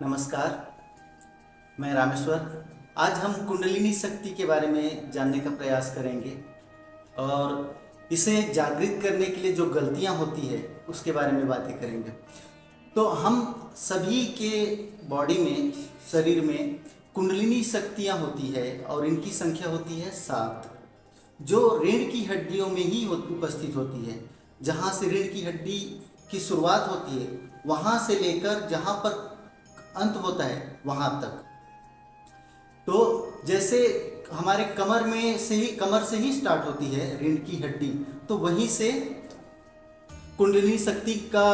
नमस्कार, मैं रामेश्वर। आज हम कुंडलिनी शक्ति के बारे में जानने का प्रयास करेंगे और इसे जागृत करने के लिए जो गलतियां होती है उसके बारे में बातें करेंगे। तो हम सभी के बॉडी में, शरीर में कुंडलिनी शक्तियां होती है और इनकी संख्या होती है 7, जो रीढ़ की हड्डियों में ही उपस्थित होती है। जहाँ से रीढ़ की हड्डी की शुरुआत होती है वहाँ से लेकर जहाँ पर अंत होता है वहाँ तक। तो जैसे हमारे कमर से ही स्टार्ट होती है रीढ़ की हड्डी, तो वहीं से कुंडलिनी शक्ति का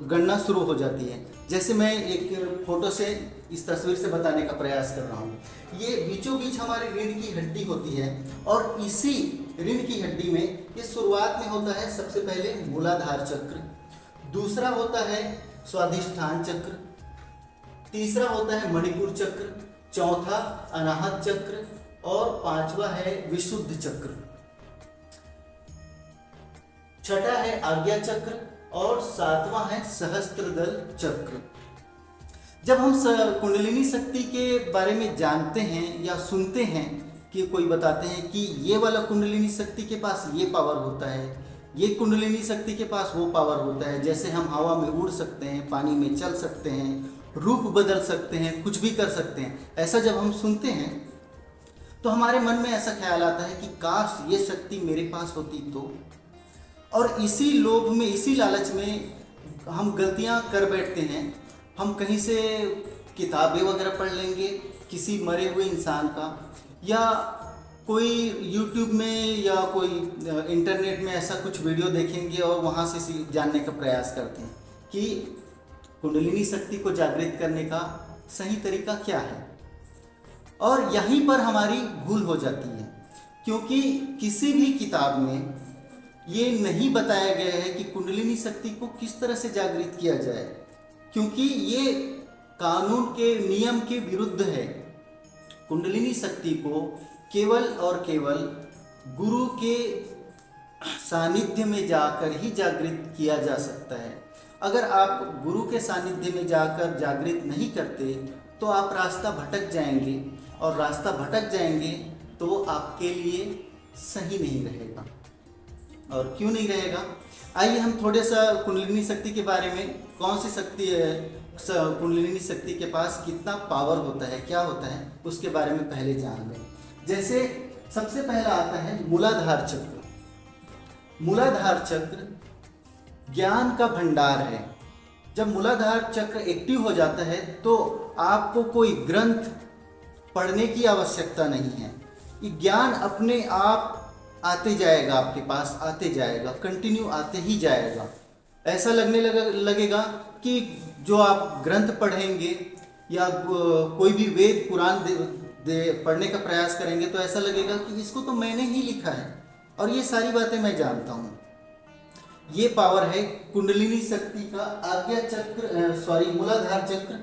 गणना शुरू हो जाती है। जैसे मैं एक फोटो से, इस तस्वीर से बताने का प्रयास कर रहा हूँ। ये बीचों बीच हमारी रीढ़ की हड्डी होती है और इसी रीढ़ की हड्डी में ये शुरुआत में होता है सबसे पहले मूलाधार चक्र, दूसरा होता है स्वादिष्ठान चक्र, तीसरा होता है मणिपुर चक्र, चौथा अनाहत चक्र और पांचवा है विशुद्ध चक्र, छठा है आज्ञा चक्र और सातवां है सहस्त्रदल चक्र। जब हम कुंडलिनी शक्ति के बारे में जानते हैं या सुनते हैं कि कोई बताते हैं कि ये वाला कुंडलिनी शक्ति के पास ये पावर होता है, ये कुंडलिनी शक्ति के पास वो पावर होता है, जैसे हम हवा में उड़ सकते हैं, पानी में चल सकते हैं, रूप बदल सकते हैं, कुछ भी कर सकते हैं, ऐसा जब हम सुनते हैं तो हमारे मन में ऐसा ख्याल आता है कि काश ये शक्ति मेरे पास होती तो। और इसी लोभ में, इसी लालच में हम गलतियां कर बैठते हैं। हम कहीं से किताबें वगैरह पढ़ लेंगे किसी मरे हुए इंसान का, या कोई यूट्यूब में या कोई इंटरनेट में ऐसा कुछ वीडियो देखेंगे और वहाँ से जानने का प्रयास करते हैं कि कुंडलिनी शक्ति को जागृत करने का सही तरीका क्या है। और यहीं पर हमारी भूल हो जाती है, क्योंकि किसी भी किताब में ये नहीं बताया गया है कि कुंडलिनी शक्ति को किस तरह से जागृत किया जाए, क्योंकि ये कानून के नियम के विरुद्ध है। कुंडलिनी शक्ति को केवल और केवल गुरु के सानिध्य में जाकर ही जागृत किया जा सकता है। अगर आप गुरु के सानिध्य में जाकर जागृत नहीं करते तो आप रास्ता भटक जाएंगे, और रास्ता भटक जाएंगे तो आपके लिए सही नहीं रहेगा। और क्यों नहीं रहेगा, आइए हम थोड़े सा कुंडलिनी शक्ति के बारे में, कौन सी शक्ति है, कुंडलिनी शक्ति के पास कितना पावर होता है, क्या होता है, उसके बारे में पहले जान लें। जैसे सबसे पहला आता है मूलाधार चक्र। मूलाधार चक्र ज्ञान का भंडार है। जब मूलाधार चक्र एक्टिव हो जाता है तो आपको कोई ग्रंथ पढ़ने की आवश्यकता नहीं है। ये ज्ञान अपने आप आते जाएगा, आपके पास आते जाएगा, कंटिन्यू आते ही जाएगा। ऐसा लगने लगेगा कि जो आप ग्रंथ पढ़ेंगे या कोई भी वेद पुराण पढ़ने का प्रयास करेंगे तो ऐसा लगेगा कि इसको तो मैंने ही लिखा है और ये सारी बातें मैं जानता हूँ। ये पावर है कुंडलिनी शक्ति का आज्ञा चक्र, मूलाधार चक्र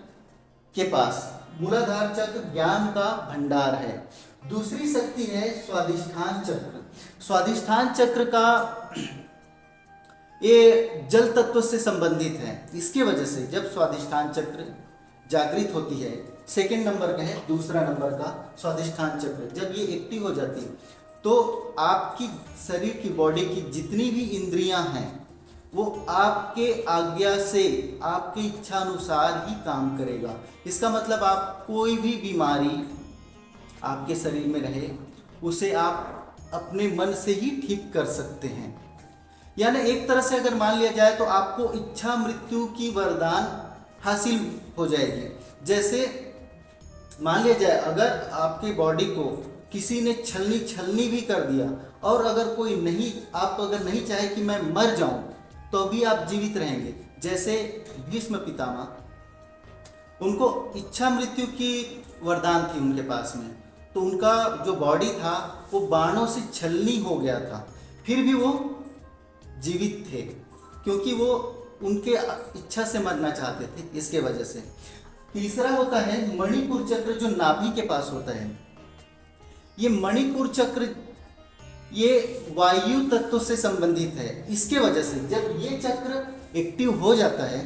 के पास। मूलाधार चक्र ज्ञान का भंडार है। दूसरी शक्ति है स्वादिष्ठान चक्र। स्वादिष्ठान चक्र का ये जल तत्व से संबंधित है। इसके वजह से जब स्वादिष्ठान चक्र जागृत होती है, सेकंड नंबर का है, दूसरा नंबर का स्वादिष्ठान चक्र, जब ये एक्टिव हो जाती है तो आपकी शरीर की, बॉडी की जितनी भी इंद्रियां हैं वो आपके आज्ञा से, आपकी इच्छा अनुसार ही काम करेगा। इसका मतलब आप कोई भी बीमारी आपके शरीर में रहे उसे आप अपने मन से ही ठीक कर सकते हैं। यानी एक तरह से अगर मान लिया जाए तो आपको इच्छा मृत्यु की वरदान हासिल हो जाएगी। जैसे मान लिया जाए अगर आपकी बॉडी को किसी ने छलनी भी कर दिया और अगर कोई नहीं, आप अगर नहीं चाहे कि मैं मर जाऊं तो भी आप जीवित रहेंगे। जैसे भीष्म पितामह, उनको इच्छा मृत्यु की वरदान थी उनके पास में, तो उनका जो बॉडी था वो बाणों से छलनी हो गया था, फिर भी वो जीवित थे, क्योंकि वो उनके इच्छा से मरना चाहते थे, इसके वजह से। तीसरा होता है मणिपुर चक्र, जो नाभि के पास होता है। ये मणिपुर चक्र ये वायु तत्व से संबंधित है। इसके वजह से जब ये चक्र एक्टिव हो जाता है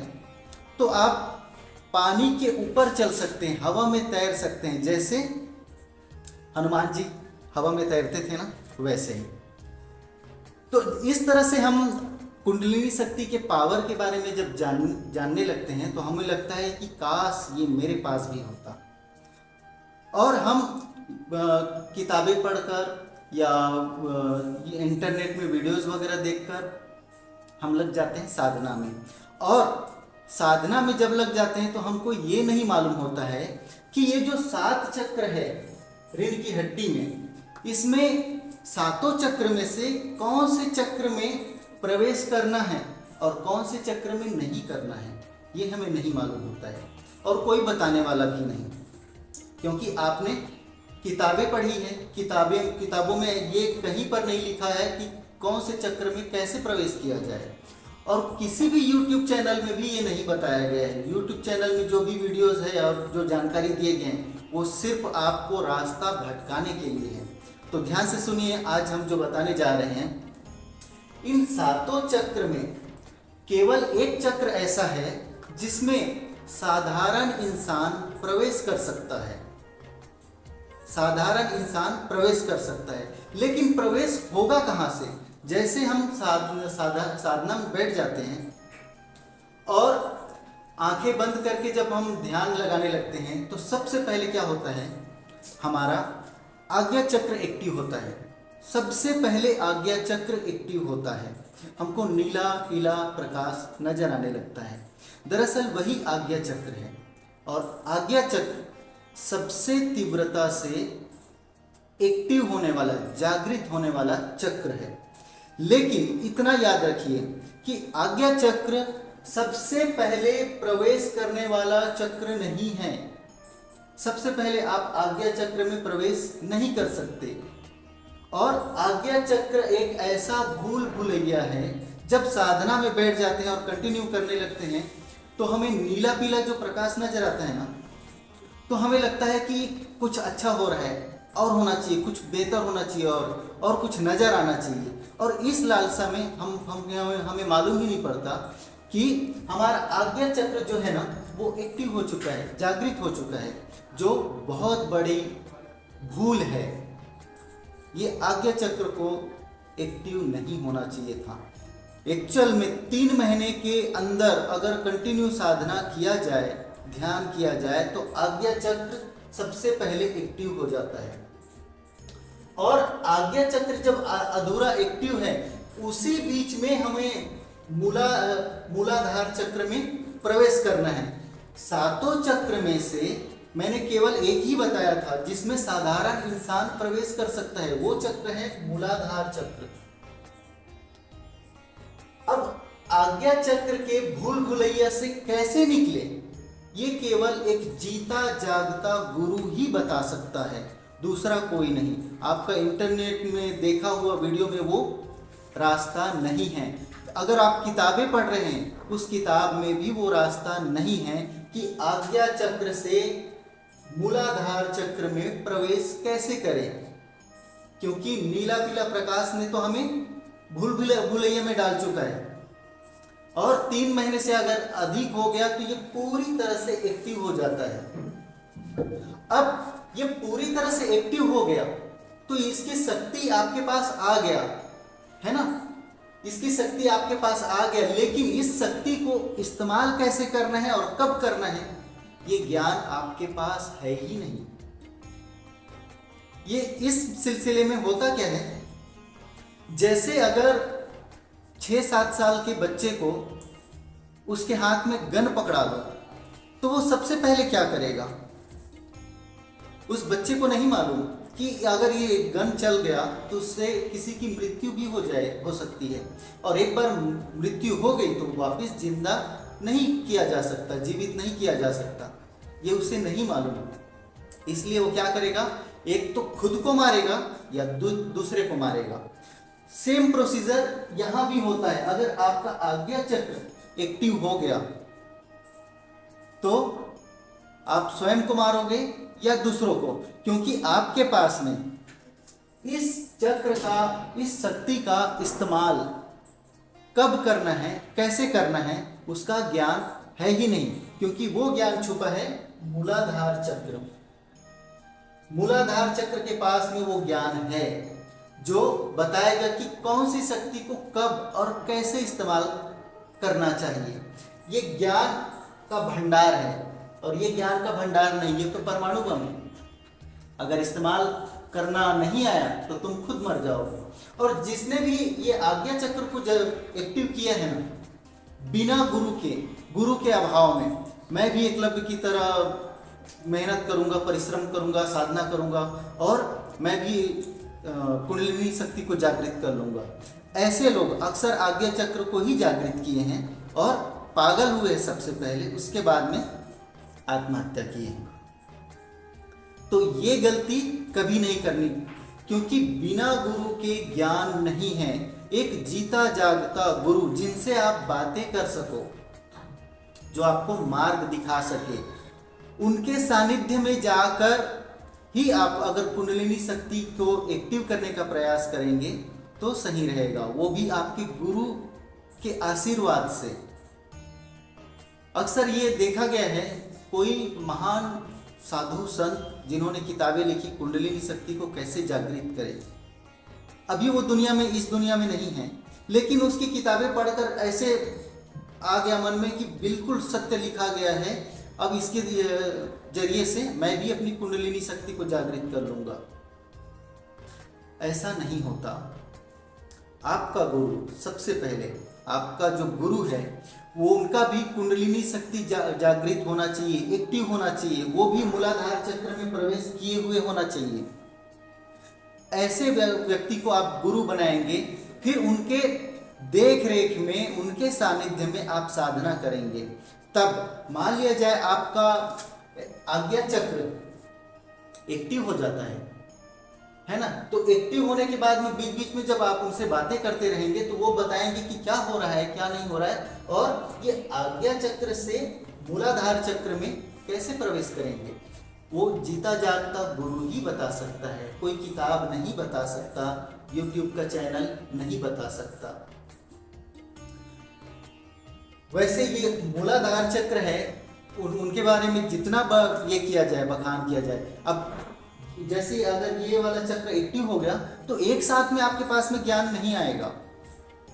तो आप पानी के ऊपर चल सकते हैं, हवा में तैर सकते हैं, जैसे हनुमान जी हवा में तैरते थे ना, वैसे ही। तो इस तरह से हम कुंडलिनी शक्ति के पावर के बारे में जब जानने लगते हैं तो हमें लगता है कि काश ये मेरे पास भी होता। और हम किताबें पढ़कर या इंटरनेट में वीडियोस वगैरह देखकर हम लग जाते हैं साधना में। और साधना में जब लग जाते हैं तो हमको ये नहीं मालूम होता है कि ये जो 7 चक्र है रीढ़ की हड्डी में, इसमें 7 चक्र में से कौन से चक्र में प्रवेश करना है और कौन से चक्र में नहीं करना है, ये हमें नहीं मालूम होता है और कोई बताने वाला भी नहीं। क्योंकि आपने किताबें पढ़ी है, किताबों में ये कहीं पर नहीं लिखा है कि कौन से चक्र में कैसे प्रवेश किया जाए। और किसी भी YouTube चैनल में भी ये नहीं बताया गया है। YouTube चैनल में जो भी वीडियोस है और जो जानकारी दिए गए हैं वो सिर्फ आपको रास्ता भटकाने के लिए है। तो ध्यान से सुनिए, आज हम जो बताने जा रहे हैं, इन 7 चक्र में केवल एक चक्र ऐसा है जिसमें साधारण इंसान प्रवेश कर सकता है। साधारण इंसान प्रवेश कर सकता है, लेकिन प्रवेश होगा कहाँ से? जैसे हम साधना में बैठ जाते हैं और आंखें बंद करके जब हम ध्यान लगाने लगते हैं तो सबसे पहले क्या होता है, हमारा आज्ञा चक्र एक्टिव होता है। सबसे पहले आज्ञा चक्र एक्टिव होता है, हमको नीला पीला प्रकाश नजर आने लगता है। दरअसल वही आज्ञा चक्र है। और आज्ञा चक्र सबसे तीव्रता से एक्टिव होने वाला, जागृत होने वाला चक्र है। लेकिन इतना याद रखिए कि आज्ञा चक्र सबसे पहले प्रवेश करने वाला चक्र नहीं है। सबसे पहले आप आज्ञा चक्र में प्रवेश नहीं कर सकते। और आज्ञा चक्र एक ऐसा भूल भुलैया है, जब साधना में बैठ जाते हैं और कंटिन्यू करने लगते हैं तो हमें नीला पीला जो प्रकाश नजर आता है ना, तो हमें लगता है कि कुछ अच्छा हो रहा है और होना चाहिए, कुछ बेहतर होना चाहिए और कुछ नजर आना चाहिए। और इस लालसा में हमें मालूम ही नहीं पड़ता कि हमारा आज्ञा चक्र जो है ना वो एक्टिव हो चुका है, जागृत हो चुका है, जो बहुत बड़ी भूल है। ये आज्ञा चक्र को एक्टिव नहीं होना चाहिए था। एक्चुअल में 3 महीने के अंदर अगर कंटिन्यू साधना किया जाए, ध्यान किया जाए, तो आज्ञा चक्र सबसे पहले एक्टिव हो जाता है। और आज्ञा चक्र जब अधूरा एक्टिव है, उसी बीच में हमें मूलाधार चक्र में प्रवेश करना है। 7 चक्र में से मैंने केवल एक ही बताया था जिसमें साधारण इंसान प्रवेश कर सकता है, वो चक्र है मूलाधार चक्र। अब आज्ञा चक्र के भूल भुलैया से कैसे निकले, ये केवल एक जीता जागता गुरु ही बता सकता है, दूसरा कोई नहीं। आपका इंटरनेट में देखा हुआ वीडियो में वो रास्ता नहीं है। अगर आप किताबें पढ़ रहे हैं, उस किताब में भी वो रास्ता नहीं है कि आज्ञा चक्र से मूलाधार चक्र में प्रवेश कैसे करें। क्योंकि नीला पीला प्रकाश ने तो हमें भूल भुलैया में डाल चुका है। और 3 महीने से अगर अधिक हो गया तो ये पूरी तरह से एक्टिव हो जाता है। अब ये पूरी तरह से एक्टिव हो गया तो इसकी शक्ति आपके पास आ गया है ना, इसकी शक्ति आपके पास आ गया। लेकिन इस शक्ति को इस्तेमाल कैसे करना है और कब करना है, ये ज्ञान आपके पास है ही नहीं। ये इस सिलसिले में होता क्या है, जैसे अगर 6-7 साल के बच्चे को उसके हाथ में गन पकड़ा दो तो वो सबसे पहले क्या करेगा? उस बच्चे को नहीं मालूम कि अगर ये गन चल गया तो उससे किसी की मृत्यु भी हो सकती है। और एक बार मृत्यु हो गई तो वापस जिंदा नहीं किया जा सकता, जीवित नहीं किया जा सकता। ये उसे नहीं मालूम। इसलिए वो क्या करेगा, एक तो खुद को मारेगा या दूसरे को मारेगा। सेम प्रोसीजर यहां भी होता है। अगर आपका आज्ञा चक्र एक्टिव हो गया तो आप स्वयं को मारोगे या दूसरों को, क्योंकि आपके पास में इस चक्र का, इस शक्ति का इस्तेमाल कब करना है, कैसे करना है, उसका ज्ञान है ही नहीं। क्योंकि वो ज्ञान छुपा है मूलाधार चक्र। मूलाधार चक्र के पास में वो ज्ञान है जो बताएगा कि कौन सी शक्ति को कब और कैसे इस्तेमाल करना चाहिए। ये ज्ञान का भंडार है, और ये ज्ञान का भंडार नहीं, ये तो परमाणु बम है। अगर इस्तेमाल करना नहीं आया तो तुम खुद मर जाओगे। और जिसने भी ये आज्ञा चक्र को जब एक्टिव किया है ना, बिना गुरु के अभाव में, मैं भी एकलव्य की तरह मेहनत करूंगा, परिश्रम करूंगा, साधना करूंगा, और मैं भी कुंडलिनी शक्ति को जागृत कर लूंगा। ऐसे लोग अक्सर आज्ञा चक्र को ही जागृत किए हैं और पागल हुए सबसे पहले, उसके बाद में आत्महत्या किए हैं। तो ये गलती कभी नहीं करनी, क्योंकि बिना गुरु के ज्ञान नहीं है। एक जीता जागता गुरु जिनसे आप बातें कर सको, जो आपको मार्ग दिखा सके, उनके सानिध्य में जाकर ही आप अगर कुंडलिनी शक्ति को एक्टिव करने का प्रयास करेंगे तो सही रहेगा, वो भी आपके गुरु के आशीर्वाद से। अक्सर ये देखा गया है, कोई महान साधु संत जिन्होंने किताबें लिखी कुंडलिनी शक्ति को कैसे जागृत करें, अभी वो दुनिया में, इस दुनिया में नहीं है, लेकिन उसकी किताबें पढ़कर ऐसे आ गया मन में कि बिल्कुल सत्य लिखा गया है, अब इसके जरिए से मैं भी अपनी कुंडलिनी शक्ति को जागृत कर लूंगा। ऐसा नहीं होता। आपका गुरु, सबसे पहले आपका जो गुरु है वो, उनका भी कुंडलिनी शक्ति जागृत होना चाहिए, एक्टिव होना चाहिए, वो भी मूलाधार चक्र में प्रवेश किए हुए होना चाहिए। ऐसे व्यक्ति को आप गुरु बनाएंगे, फिर उनके देख रेख में, उनके सानिध्य में आप साधना करेंगे। तब मान लिया जाए आपका आज्ञा चक्र एक्टिव हो जाता है ना, तो एक्टिव होने के बाद में बीच बीच में जब आप उनसे बातें करते रहेंगे तो वो बताएंगे कि क्या हो रहा है, क्या नहीं हो रहा है, और ये आज्ञा चक्र से मूलाधार चक्र में कैसे प्रवेश करेंगे, वो जीता जागता गुरु ही बता सकता है। कोई किताब नहीं बता सकता, YouTube का चैनल नहीं बता सकता। वैसे ये मूलाधार चक्र है, उनके बारे में जितना ये किया जाए, बखान किया जाए। अब जैसे अगर ये वाला चक्र एक्टिव हो गया तो एक साथ में आपके पास में ज्ञान नहीं आएगा,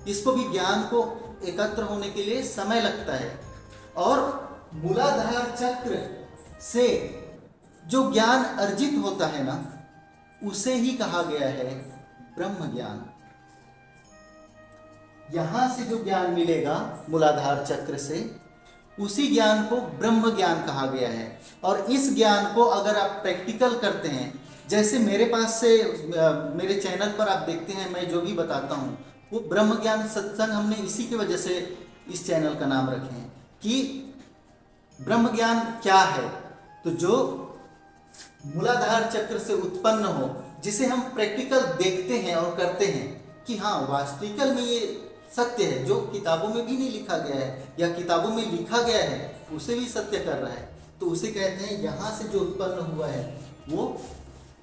इसको भी ज्ञान को एकत्र होने के लिए समय लगता है। और मूलाधार चक्र से जो ज्ञान अर्जित होता है ना, उसे ही कहा गया है ब्रह्म ज्ञान। यहां से जो ज्ञान मिलेगा मूलाधार चक्र से, उसी ज्ञान को ब्रह्म ज्ञान कहा गया है। और इस ज्ञान को अगर आप प्रैक्टिकल करते हैं, जैसे मेरे पास से मेरे चैनल पर आप देखते हैं, मैं जो भी बताता हूँ वो ब्रह्म ज्ञान सत्संग, हमने इसी की वजह से इस चैनल का नाम रखे हैं कि ब्रह्म ज्ञान क्या है। तो जो मूलाधार चक्र से उत्पन्न हो, जिसे हम प्रैक्टिकल देखते हैं और करते हैं कि हाँ वास्तविकल में ये सत्य है, जो किताबों में भी नहीं लिखा गया है या किताबों में लिखा गया है उसे भी सत्य कर रहा है, तो उसे कहते हैं यहाँ से जो उत्पन्न हुआ है वो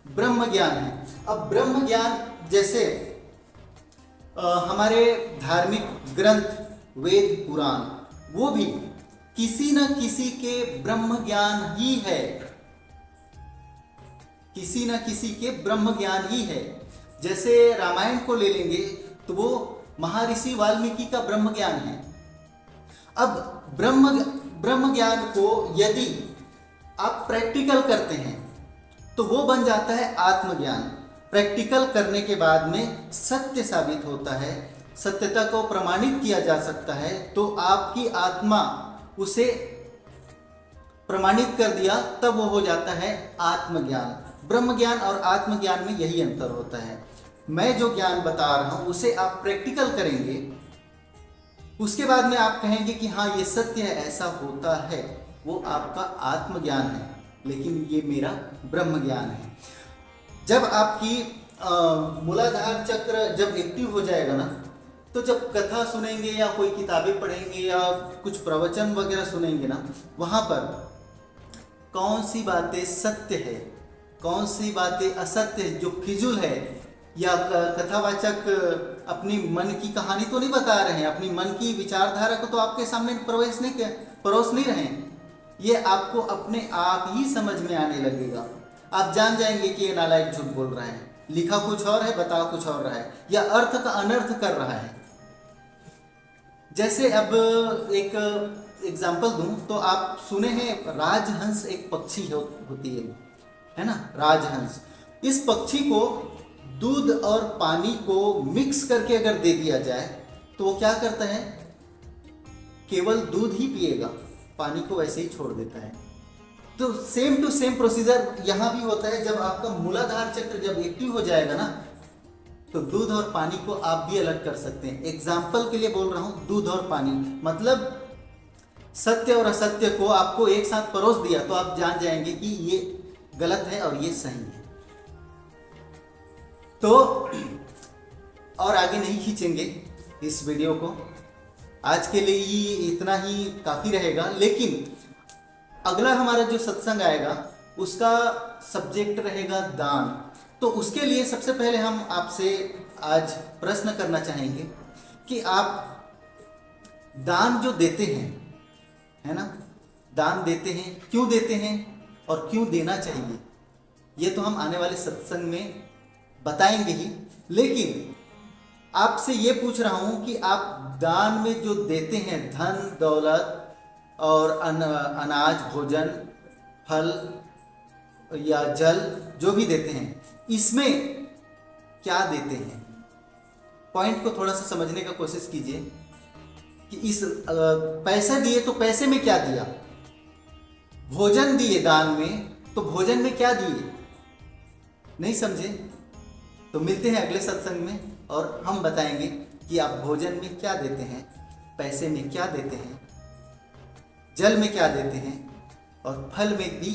ब्रह्म ज्ञान है। अब ब्रह्म ज्ञान जैसे हमारे धार्मिक ग्रंथ वेद पुराण, वो भी किसी न किसी के ब्रह्म ज्ञान ही है, किसी न किसी के ब्रह्म ज्ञान ही है। जैसे रामायण को ले लेंगे तो वो महर्षि वाल्मीकि का ब्रह्म ज्ञान है। अब ब्रह्म ज्ञान को यदि आप प्रैक्टिकल करते हैं तो वो बन जाता है आत्मज्ञान। प्रैक्टिकल करने के बाद में सत्य साबित होता है, सत्यता को प्रमाणित किया जा सकता है, तो आपकी आत्मा उसे प्रमाणित कर दिया, तब वो हो जाता है आत्मज्ञान। ब्रह्म ज्ञान और आत्मज्ञान में यही अंतर होता है। मैं जो ज्ञान बता रहा हूं उसे आप प्रैक्टिकल करेंगे, उसके बाद में आप कहेंगे कि हाँ ये सत्य है, ऐसा होता है, वो आपका आत्मज्ञान है, लेकिन ये मेरा ब्रह्म ज्ञान है। जब आपकी मूलाधार चक्र जब एक्टिव हो जाएगा ना, तो जब कथा सुनेंगे या कोई किताबें पढ़ेंगे या कुछ प्रवचन वगैरह सुनेंगे ना, वहाँ पर कौन सी बातें सत्य है, कौन सी बातें असत्य है, जो फिजूल है, या कथावाचक अपनी मन की कहानी तो नहीं बता रहे हैं, अपनी मन की विचारधारा को तो आपके सामने परोस नहीं रहे हैं, ये आपको अपने आप ही समझ में आने लगेगा। आप जान जाएंगे कि ये नालायक झूठ बोल रहा है, लिखा कुछ और है, बता कुछ और रहा है, या अर्थ का अनर्थ कर रहा है। जैसे अब एक एग्जाम्पल दूं तो आप सुने हैं राजहंस एक पक्षी होती है ना, राजहंस। इस पक्षी को दूध और पानी को मिक्स करके अगर दे दिया जाए तो वो क्या करता है, केवल दूध ही पिएगा, पानी को वैसे ही छोड़ देता है। तो सेम टू सेम प्रोसीजर यहाँ भी होता है। जब आपका मूलाधार चक्र जब एक्टिव हो जाएगा ना, तो दूध और पानी को आप भी अलग कर सकते हैं। एग्जाम्पल के लिए बोल रहा हूँ, दूध और पानी मतलब सत्य और असत्य को आपको एक साथ परोस दिया तो आप जान जाएंगे कि ये गलत है और ये सही है। तो और आगे नहीं खींचेंगे इस वीडियो को, आज के लिए ही इतना ही काफ़ी रहेगा। लेकिन अगला हमारा जो सत्संग आएगा उसका सब्जेक्ट रहेगा दान। तो उसके लिए सबसे पहले हम आपसे आज प्रश्न करना चाहेंगे कि आप दान जो देते हैं, है ना, दान देते हैं, क्यों देते हैं और क्यों देना चाहिए, ये तो हम आने वाले सत्संग में बताएंगे ही। लेकिन आपसे ये पूछ रहा हूँ कि आप दान में जो देते हैं, धन दौलत और अनाज, भोजन, फल या जल जो भी देते हैं, इसमें क्या देते हैं। पॉइंट को थोड़ा सा समझने का कोशिश कीजिए कि इस पैसा दिए तो पैसे में क्या दिया, भोजन दिए दान में तो भोजन में क्या दिए, नहीं समझे तो मिलते हैं अगले सत्संग में और हम बताएंगे कि आप भोजन में क्या देते हैं, पैसे में क्या देते हैं, जल में क्या देते हैं, और फल में भी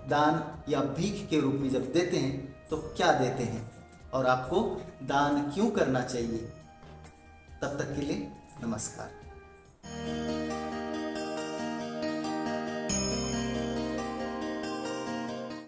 दान या भीख के रूप में जब देते हैं तो क्या देते हैं, और आपको दान क्यों करना चाहिए। तब तक के लिए नमस्कार।